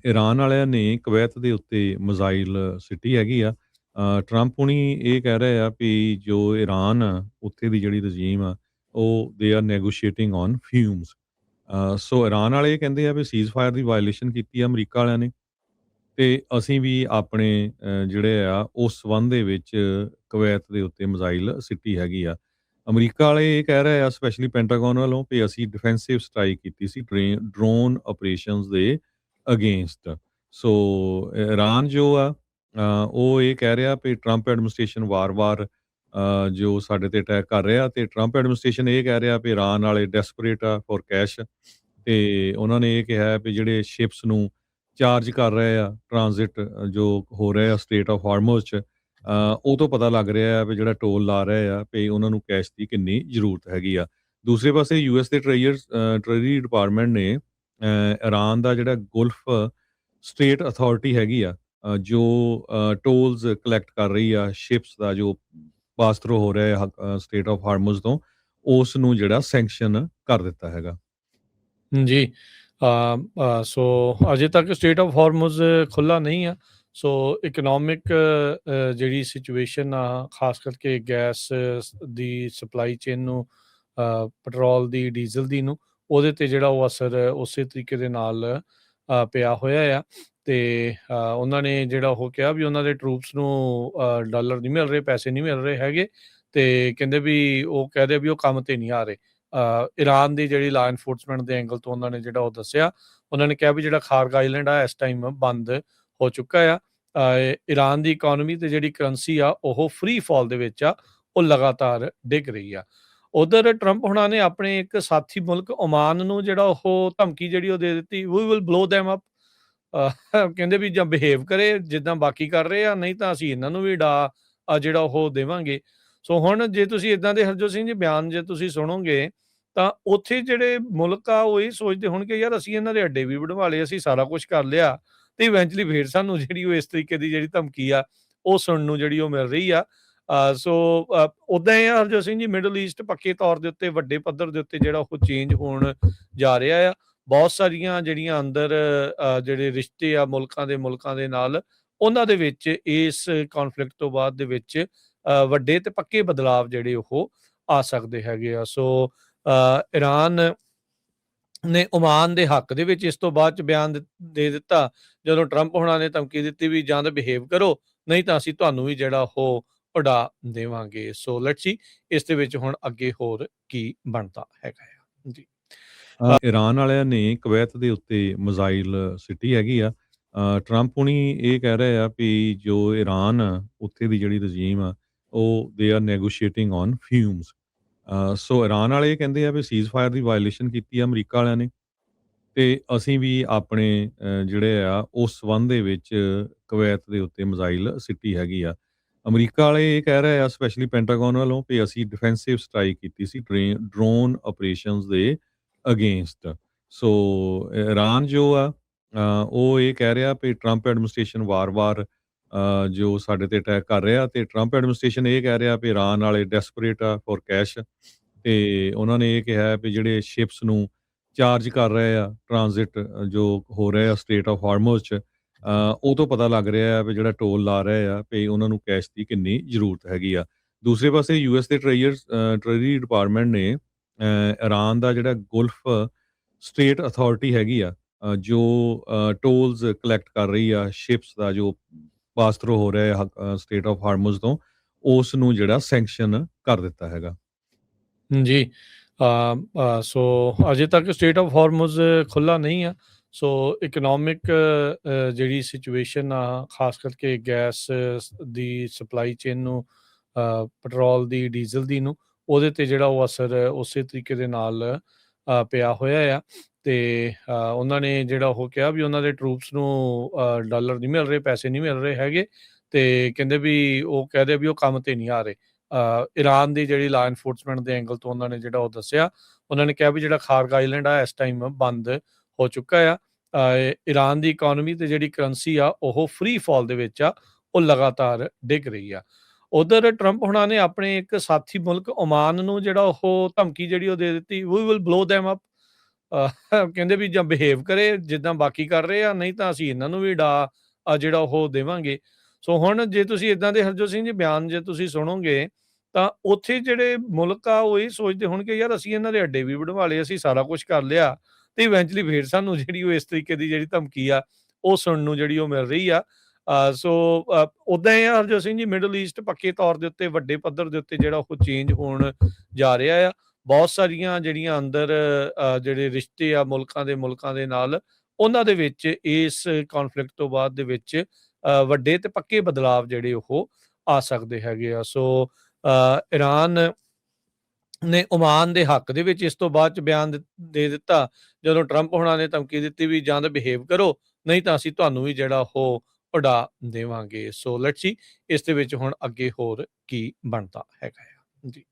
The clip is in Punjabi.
ਈਰਾਨ ਵਾਲਿਆਂ ਨੇ ਕੁਵੈਤ ਦੇ ਉੱਤੇ ਮਿਜ਼ਾਈਲ ਸਿੱਟੀ ਹੈਗੀ ਆ। ਟਰੰਪ ਹੁਣੀ ਇਹ ਕਹਿ ਰਹੇ ਆ ਵੀ ਜੋ ਈਰਾਨ ਆ, ਉੱਥੇ ਦੀ ਜਿਹੜੀ ਰਜੀਮ ਆ, ਉਹ ਦੇ are negotiating on fumes. So Iran ਵਾਲੇ ਇਹ ਕਹਿੰਦੇ ਆ ਵੀ ਸੀਜ਼ਫਾਇਰ ਦੀ ਵਾਇਓਲੇਸ਼ਨ ਕੀਤੀ ਆ ਅਮਰੀਕਾ ਵਾਲਿਆਂ ਨੇ ਤੇ ਅਸੀਂ ਵੀ ਆਪਣੇ ਜਿਹੜੇ ਆ ਉਸ ਸੰਬੰਧ ਦੇ ਵਿੱਚ ਕੁਵੈਤ ਦੇ ਉੱਤੇ ਮਿਜ਼ਾਈਲ ਸਿੱਟੀ ਹੈਗੀ ਆ। ਅਮਰੀਕਾ ਵਾਲੇ ਇਹ ਕਹਿ ਰਹੇ ਆ ਸਪੈਸ਼ਲੀ ਪੈਂਟਾਗਨ ਵੱਲੋਂ ਵੀ ਅਸੀਂ ਡਿਫੈਂਸਿਵ ਸਟ੍ਰਾਈਕ ਕੀਤੀ ਸੀ ਡਰੋਨ ਆਪਰੇਸ਼ਨਸ ਦੇ ਅਗੇਂਸਟ। ਸੋ ਈਰਾਨ ਜੋ ਆ ਉਹ ਇਹ ਕਹਿ ਰਿਹਾ ਵੀ ਟਰੰਪ ਐਡਮਿਨਿਸਟ੍ਰੇਸ਼ਨ ਵਾਰ-ਵਾਰ ਜੋ ਸਾਡੇ ਤੇ ਅਟੈਕ ਕਰ ਰਿਹਾ ਤੇ ਟਰੰਪ ਐਡਮਿਨਿਸਟ੍ਰੇਸ਼ਨ ਇਹ ਕਹਿ ਰਿਹਾ ਵੀ ਈਰਾਨ ਵਾਲੇ ਡੈਸਪਰੇਟ ਆ ਫॉर ਕੈਸ਼ ਤੇ ਉਹਨਾਂ ਨੇ ਇਹ ਕਿਹਾ ਵੀ ਜਿਹੜੇ ਸ਼ਿਪਸ ਨੂੰ ਚਾਰਜ ਕਰ ਰਹੇ ਆ ਟ੍ਰਾਂਜ਼ਿਟ ਜੋ ਹੋ ਰਿਹਾ ਸਟੇਟ ਆਫ ਹਾਰਮੋਜ਼ 'ਚ ਉਹ ਤੋਂ ਪਤਾ ਲੱਗ ਰਿਹਾ ਵੀ ਜਿਹੜਾ ਟੋਲ ਲਾ ਰਹੇ ਆ ਵੀ ਉਹਨਾਂ ਨੂੰ ਕੈਸ਼ ਦੀ ਕਿੰਨੀ ਜ਼ਰੂਰਤ ਹੈਗੀ ਆ। ਦੂਸਰੇ ਪਾਸੇ ਯੂਐਸ ਦੇ ਟ੍ਰੇਜਰੀ ਡਿਪਾਰਟਮੈਂਟ ਨੇ ਈਰਾਨ ਦਾ ਜਿਹੜਾ ਗੁਲਫ ਸਟੇਟ ਅਥਾਰਟੀ ਹੈਗੀ ਆ ਜੋ ਟੋਲਸ ਕਲੈਕਟ ਕਰ ਰਹੀ ਆ ਸ਼ਿਪਸ ਦਾ ਜੋ ਪਾਸ ਥਰੂ ਹੋ ਰਿਹਾ ਸਟੇਟ ਆਫ ਹਾਰਮੋਜ਼ ਤੋਂ ਉਸ ਨੂੰ ਜਿਹੜਾ ਸੈਂਕਸ਼ਨ ਕਰ ਦਿੱਤਾ ਹੈਗਾ। ਜੀ। ਸੋ ਅਜੇ ਤੱਕ ਸਟੇਟ ਆਫ ਹਾਰਮੋਜ਼ ਖੁੱਲ੍ਹਾ ਨਹੀਂ ਆ। ਸੋ ਇਕਨੋਮਿਕ ਜਿਹੜੀ ਸਿਚੁਏਸ਼ਨ ਆ, ਖਾਸ ਕਰਕੇ ਗੈਸ ਦੀ ਸਪਲਾਈ ਚੇਨ ਨੂੰ, ਪੈਟਰੋਲ ਦੀ, ਡੀਜ਼ਲ ਦੀ ਨੂੰ, ਉਹਦੇ 'ਤੇ ਜਿਹੜਾ ਉਹ ਅਸਰ ਉਸੇ ਤਰੀਕੇ ਦੇ ਨਾਲ ਪਿਆ ਹੋਇਆ ਆ। ਅਤੇ ਉਹਨਾਂ ਨੇ ਜਿਹੜਾ ਉਹ ਕਿਹਾ ਵੀ ਉਹਨਾਂ ਦੇ ਟਰੂਪਸ ਨੂੰ ਡਾਲਰ ਨਹੀਂ ਮਿਲ ਰਹੇ, ਪੈਸੇ ਨਹੀਂ ਮਿਲ ਰਹੇ ਹੈਗੇ ਅਤੇ ਕਹਿੰਦੇ ਵੀ ਉਹ ਕਹਿ ਰਹੇ ਵੀ ਉਹ ਕੰਮ 'ਤੇ ਨਹੀਂ ਆ ਰਹੇ। ਈਰਾਨ ਦੀ ਜਿਹੜੀ ਲਾਅ ਇਨਫੋਰਸਮੈਂਟ ਦੇ ਐਂਗਲ ਤੋਂ ਉਹਨਾਂ ਨੇ ਜਿਹੜਾ ਉਹ ਦੱਸਿਆ, ਉਹਨਾਂ ਨੇ ਕਿਹਾ ਵੀ ਜਿਹੜਾ ਖਾਰਗ ਆਈਲੈਂਡ ਆ ਇਸ ਟਾਈਮ ਬੰਦ ਹੋ ਚੁੱਕਾ ਆ। ਈਰਾਨ ਦੀ ਇਕੋਨਮੀ ਅਤੇ ਜਿਹੜੀ ਕਰੰਸੀ ਆ ਉਹ ਫਰੀ ਫਾਲ ਦੇ ਵਿੱਚ ਆ, ਉਹ ਲਗਾਤਾਰ ਡਿੱਗ ਰਹੀ ਆ। ਉੱਧਰ ਟਰੰਪ ਹੁਣਾਂ ਨੇ ਆਪਣੇ ਇੱਕ ਸਾਥੀ ਮੁਲਕ ਓਮਾਨ ਨੂੰ ਜਿਹੜਾ ਉਹ ਧਮਕੀ ਜਿਹੜੀ ਉਹ ਦੇ ਦਿੱਤੀ, we will blow them up. ਕਹਿੰਦੇ ਵੀ ਜਾਂ ਬਿਹੇਵ ਕਰੇ ਜਿੱਦਾਂ ਬਾਕੀ ਕਰ ਰਹੇ ਆ, ਨਹੀਂ ਤਾਂ ਅਸੀਂ ਇਹਨਾਂ ਨੂੰ ਵੀ ਜਿਹੜਾ ਉਹ ਦੇਵਾਂਗੇ। ਸੋ ਹੁਣ ਜੇ ਤੁਸੀਂ ਇੱਦਾਂ ਦੇ ਹਰਜੋਤ ਸਿੰਘ ਜੀ ਬਿਆਨ ਜੇ ਤੁਸੀਂ ਸੁਣੋਗੇ ਤਾਂ ਉੱਥੇ ਜਿਹੜੇ ਮੁਲਕ ਆ ਉਹ ਇਹ ਸੋਚਦੇ ਹੋਣਗੇ ਯਾਰ ਅਸੀਂ ਇਹਨਾਂ ਦੇ ਅੱਡੇ ਵੀ ਵਢਵਾ ਲਏ, ਅਸੀਂ ਸਾਰਾ ਕੁਛ ਕਰ ਲਿਆ ਤੇ ਇਵੈਂਚੁਅਲੀ ਫੇਰ ਸਾਨੂੰ ਜਿਹੜੀ ਉਹ ਇਸ ਤਰੀਕੇ ਦੀ ਜਿਹੜੀ ਧਮਕੀ ਆ ਉਹ ਸੁਣਨ ਨੂੰ ਜਿਹੜੀ ਉਹ ਮਿਲ ਰਹੀ ਆ। ਸੋ ਉੱਦਾਂ ਇਹ ਆ ਹਰਜੋਤ ਸਿੰਘ ਜੀ, ਮਿਡਲ ਈਸਟ ਪੱਕੇ ਤੌਰ ਦੇ ਉੱਤੇ ਵੱਡੇ ਪੱਧਰ ਦੇ ਉੱਤੇ ਜਿਹੜਾ ਉਹ ਚੇਂਜ ਹੋਣ ਜਾ ਰਿਹਾ ਆ। ਬਹੁਤ ਸਾਰੀਆਂ ਜਿਹੜੀਆਂ ਅੰਦਰ ਜਿਹੜੇ ਰਿਸ਼ਤੇ ਆ ਮੁਲਕਾਂ ਦੇ ਨਾਲ, ਉਹਨਾਂ ਦੇ ਵਿੱਚ ਇਸ ਕੌਨਫਲਿਕਟ ਤੋਂ ਬਾਅਦ ਦੇ ਵਿੱਚ ਵੱਡੇ ਤੇ ਪੱਕੇ ਬਦਲਾਵ ਜਿਹੜੇ ਉਹ ਆ ਸਕਦੇ ਹੈਗੇ ਆ। ਸੋ ਈਰਾਨ ਨੇ ਓਮਾਨ ਦੇ ਹੱਕ ਦੇ ਵਿੱਚ ਇਸ ਤੋਂ ਬਾਅਦ 'ਚ ਬਿਆਨ ਦੇ ਦਿੱਤਾ, ਜਦੋਂ ਟਰੰਪ ਹੋਣਾਂ ਨੇ ਧਮਕੀ ਦਿੱਤੀ ਵੀ ਜਾਂ ਤਾਂ ਬਿਹੇਵ ਕਰੋ, ਨਹੀਂ ਤਾਂ ਅਸੀਂ ਤੁਹਾਨੂੰ ਵੀ ਜਿਹੜਾ ਉਹ ਉਡਾ ਦੇਵਾਂਗੇ। ਸੋ ਲੈਟਸ ਸੀ ਇਸ ਦੇ ਵਿੱਚ ਹੁਣ ਅੱਗੇ ਹੋਰ ਕੀ ਬਣਦਾ ਹੈਗਾ ਆ ਜੀ। ਈਰਾਨ ਵਾਲਿਆਂ ਨੇ ਕੁਵੈਤ ਦੇ ਉੱਤੇ ਮਿਜ਼ਾਈਲ ਸਿੱਟੀ ਹੈਗੀ ਆ। ਟਰੰਪ ਹੁਣੀ ਇਹ ਕਹਿ ਰਹੇ ਆ ਵੀ ਜੋ ਈਰਾਨ ਆ, ਉੱਥੇ ਦੀ ਜਿਹੜੀ ਰਜੀਮ ਆ, ਉਹ ਦੇ are negotiating on fumes. So Iran ਵਾਲੇ ਇਹ ਕਹਿੰਦੇ ਆ ਵੀ ਸੀਜ਼ਫਾਇਰ ਦੀ ਵਾਇਓਲੇਸ਼ਨ ਕੀਤੀ ਆ ਅਮਰੀਕਾ ਵਾਲਿਆਂ ਨੇ ਤੇ ਅਸੀਂ ਵੀ ਆਪਣੇ ਜਿਹੜੇ ਆ ਉਸ ਸੰਬੰਧ ਦੇ ਵਿੱਚ ਕੁਵੈਤ ਦੇ ਉੱਤੇ ਮਿਜ਼ਾਈਲ ਸਿੱਟੀ ਹੈਗੀ ਆ। ਅਮਰੀਕਾ ਵਾਲੇ ਇਹ ਕਹਿ ਰਹੇ ਆ ਸਪੈਸ਼ਲੀ ਪੈਂਟਾਗਨ ਵੱਲੋਂ ਵੀ ਅਸੀਂ ਡਿਫੈਂਸਿਵ ਸਟ੍ਰਾਈਕ ਕੀਤੀ ਸੀ ਡਰੋਨ ਆਪਰੇਸ਼ਨਸ ਦੇ ਅਗੇਂਸਟ। ਸੋ ਈਰਾਨ ਜੋ ਆ ਉਹ ਇਹ ਕਹਿ ਰਿਹਾ ਵੀ ਟਰੰਪ ਐਡਮਿਨਿਸਟ੍ਰੇਸ਼ਨ ਵਾਰ-ਵਾਰ ਜੋ ਸਾਡੇ ਤੇ ਅਟੈਕ ਕਰ ਰਿਹਾ ਤੇ ਟਰੰਪ ਐਡਮਿਨਿਸਟ੍ਰੇਸ਼ਨ ਇਹ ਕਹਿ ਰਿਹਾ ਵੀ ਈਰਾਨ ਵਾਲੇ ਡੈਸਪਰੇਟ ਆ ਫॉर ਕੈਸ਼ ਤੇ ਉਹਨਾਂ ਨੇ ਇਹ ਕਿਹਾ ਵੀ ਜਿਹੜੇ ਸ਼ਿਪਸ ਨੂੰ ਚਾਰਜ ਕਰ ਰਹੇ ਆ ਟ੍ਰਾਂਜ਼ਿਟ ਜੋ ਹੋ ਰਿਹਾ ਸਟੇਟ ਆਫ ਹਾਰਮੋਜ਼ 'ਚ ਉਹ ਤੋਂ ਪਤਾ ਲੱਗ ਰਿਹਾ ਵੀ ਜਿਹੜਾ ਟੋਲ ਲਾ ਰਹੇ ਆ ਵੀ ਉਹਨਾਂ ਨੂੰ ਕੈਸ਼ ਦੀ ਕਿੰਨੀ ਜ਼ਰੂਰਤ ਹੈਗੀ ਆ। ਦੂਸਰੇ ਪਾਸੇ ਯੂਐਸ ਦੇ ਟ੍ਰੇਜਰੀ ਡਿਪਾਰਟਮੈਂਟ ਨੇ ਈਰਾਨ ਦਾ ਜਿਹੜਾ ਗੁਲਫ ਸਟੇਟ ਅਥਾਰਟੀ ਹੈਗੀ ਆ ਜੋ ਟੋਲਸ ਕਲੈਕਟ ਕਰ ਰਹੀ ਆ ਸ਼ਿਪਸ ਦਾ ਜੋ ਪਾਸ ਥਰੂ ਹੋ ਰਿਹਾ ਸਟੇਟ ਆਫ ਹਾਰਮੋਜ਼ ਤੋਂ ਉਸ ਨੂੰ ਜਿਹੜਾ ਸੈਂਕਸ਼ਨ ਕਰ ਦਿੱਤਾ ਹੈਗਾ। ਜੀ। ਸੋ ਅਜੇ ਤੱਕ ਸਟੇਟ ਆਫ ਹਾਰਮੋਜ਼ ਖੁੱਲ੍ਹਾ ਨਹੀਂ ਆ। ਸੋ ਇਕਨੋਮਿਕ ਜਿਹੜੀ ਸਿਚੁਏਸ਼ਨ ਆ, ਖਾਸ ਕਰਕੇ ਗੈਸ ਦੀ ਸਪਲਾਈ ਚੇਨ ਨੂੰ, ਪੈਟਰੋਲ ਦੀ, ਡੀਜ਼ਲ ਦੀ ਨੂੰ, ਉਹਦੇ 'ਤੇ ਜਿਹੜਾ ਉਹ ਅਸਰ ਉਸੇ ਤਰੀਕੇ ਦੇ ਨਾਲ ਪਿਆ ਹੋਇਆ ਆ। ਅਤੇ ਉਹਨਾਂ ਨੇ ਜਿਹੜਾ ਉਹ ਕਿਹਾ ਵੀ ਉਹਨਾਂ ਦੇ ਟਰੂਪਸ ਨੂੰ ਡਾਲਰ ਨਹੀਂ ਮਿਲ ਰਹੇ, ਪੈਸੇ ਨਹੀਂ ਮਿਲ ਰਹੇ ਹੈਗੇ ਅਤੇ ਕਹਿੰਦੇ ਵੀ ਉਹ ਕਹਿ ਰਹੇ ਵੀ ਉਹ ਕੰਮ 'ਤੇ ਨਹੀਂ ਆ ਰਹੇ। ਈਰਾਨ ਦੀ ਜਿਹੜੀ ਲਾਅ ਇਨਫੋਰਸਮੈਂਟ ਦੇ ਐਂਗਲ ਤੋਂ ਉਹਨਾਂ ਨੇ ਜਿਹੜਾ ਉਹ ਦੱਸਿਆ, ਉਹਨਾਂ ਨੇ ਕਿਹਾ ਵੀ ਜਿਹੜਾ ਖਾਰਗ ਆਈਲੈਂਡ ਆ ਇਸ ਟਾਈਮ ਬੰਦ ਹੋ ਚੁੱਕਾ ਆ। ਈਰਾਨ ਦੀ ਇਕੋਨਮੀ ਅਤੇ ਜਿਹੜੀ ਕਰੰਸੀ ਆ ਉਹ ਫਰੀ ਫਾਲ ਦੇ ਵਿੱਚ ਆ, ਉਹ ਲਗਾਤਾਰ ਡਿੱਗ ਰਹੀ ਆ। ਉੱਧਰ ਟਰੰਪ ਹੁਣਾਂ ਨੇ ਆਪਣੇ ਇੱਕ ਸਾਥੀ ਮੁਲਕ ਓਮਾਨ ਨੂੰ ਜਿਹੜਾ ਉਹ ਧਮਕੀ ਜਿਹੜੀ ਉਹ ਦੇ ਦਿੱਤੀ, we will blow them up. ਕਹਿੰਦੇ ਵੀ ਜਾਂ ਬਿਹੇਵ ਕਰੇ ਜਿੱਦਾਂ ਬਾਕੀ ਕਰ ਰਹੇ ਆ, ਨਹੀਂ ਤਾਂ ਅਸੀਂ ਇਹਨਾਂ ਨੂੰ ਵੀ ਜਿਹੜਾ ਉਹ ਦੇਵਾਂਗੇ। ਸੋ ਹੁਣ ਜੇ ਤੁਸੀਂ ਇਦਾਂ ਦੇ ਹਰਜੋਤ ਸਿੰਘ ਜੀ ਬਿਆਨ ਜੇ ਤੁਸੀਂ ਸੁਣੋਗੇ, ਤਾਂ ਉੱਥੇ ਜਿਹੜੇ ਮੁਲਕ ਆ ਉਹ ਇਹ ਸੋਚਦੇ ਹੋਣਗੇ ਯਾਰ ਅਸੀਂ ਇਹਨਾਂ ਦੇ ਅੱਡੇ ਵੀ ਬਣਵਾ ਲਏ, ਅਸੀਂ ਸਾਰਾ ਕੁਛ ਕਰ ਲਿਆ, ਤੇ ਇਵੈਂਚੁਅਲੀ ਫੇਰ ਸਾਨੂੰ ਜਿਹੜੀ ਉਹ ਇਸ ਤਰੀਕੇ ਦੀ ਜਿਹੜੀ ਧਮਕੀ ਆ ਉਹ ਸੁਣਨ ਨੂੰ ਜਿਹੜੀ ਉਹ ਮਿਲ ਰਹੀ ਆ। ਸੋ ਉਦਾਂ ਇਹ ਆ ਹਰਜੋਤ ਸਿੰਘ ਜੀ, ਮਿਡਲ ਈਸਟ ਪੱਕੇ ਤੌਰ ਦੇ ਉੱਤੇ ਵੱਡੇ ਪੱਧਰ ਦੇ ਉੱਤੇ ਜਿਹੜਾ ਉਹ ਚੇਂਜ ਹੋਣ ਜਾ ਰਿਹਾ ਆ। ਬਹੁਤ ਸਾਰੀਆਂ ਜਿਹੜੀਆਂ ਅੰਦਰ ਜਿਹੜੇ ਰਿਸ਼ਤੇ ਆ ਮੁਲਕਾਂ ਦੇ ਨਾਲ, ਉਹਨਾਂ ਦੇ ਵਿੱਚ ਇਸ ਕੌਨਫਲਿਕਟ ਤੋਂ ਬਾਅਦ ਦੇ ਵਿੱਚ ਵੱਡੇ ਤੇ ਪੱਕੇ ਬਦਲਾਵ ਜਿਹੜੇ ਉਹ ਆ ਸਕਦੇ ਹੈਗੇ ਆ। ਸੋ ਈਰਾਨ ਨੇ ਓਮਾਨ ਦੇ ਹੱਕ ਦੇ ਵਿੱਚ ਇਸ ਤੋਂ ਬਾਅਦ ਚ ਬਿਆਨ ਦੇ ਦਿੱਤਾ, ਜਦੋਂ ਟਰੰਪ ਹੋਣਾ ਨੇ ਧਮਕੀ ਦਿੱਤੀ ਵੀ ਜਾਂ ਤਾਂ ਬਿਹੇਵ ਕਰੋ, ਨਹੀਂ ਤਾਂ ਅਸੀਂ ਤੁਹਾਨੂੰ ਵੀ ਜਿਹੜਾ ਉਹ ਉਡਾ ਦੇਵਾਂਗੇ। ਸੋ ਲੈਟਸ ਸੀ ਇਸ ਦੇ ਵਿੱਚ ਹੁਣ ਅੱਗੇ ਹੋਰ ਕੀ ਬਣਦਾ ਹੈਗਾ ਆ ਜੀ।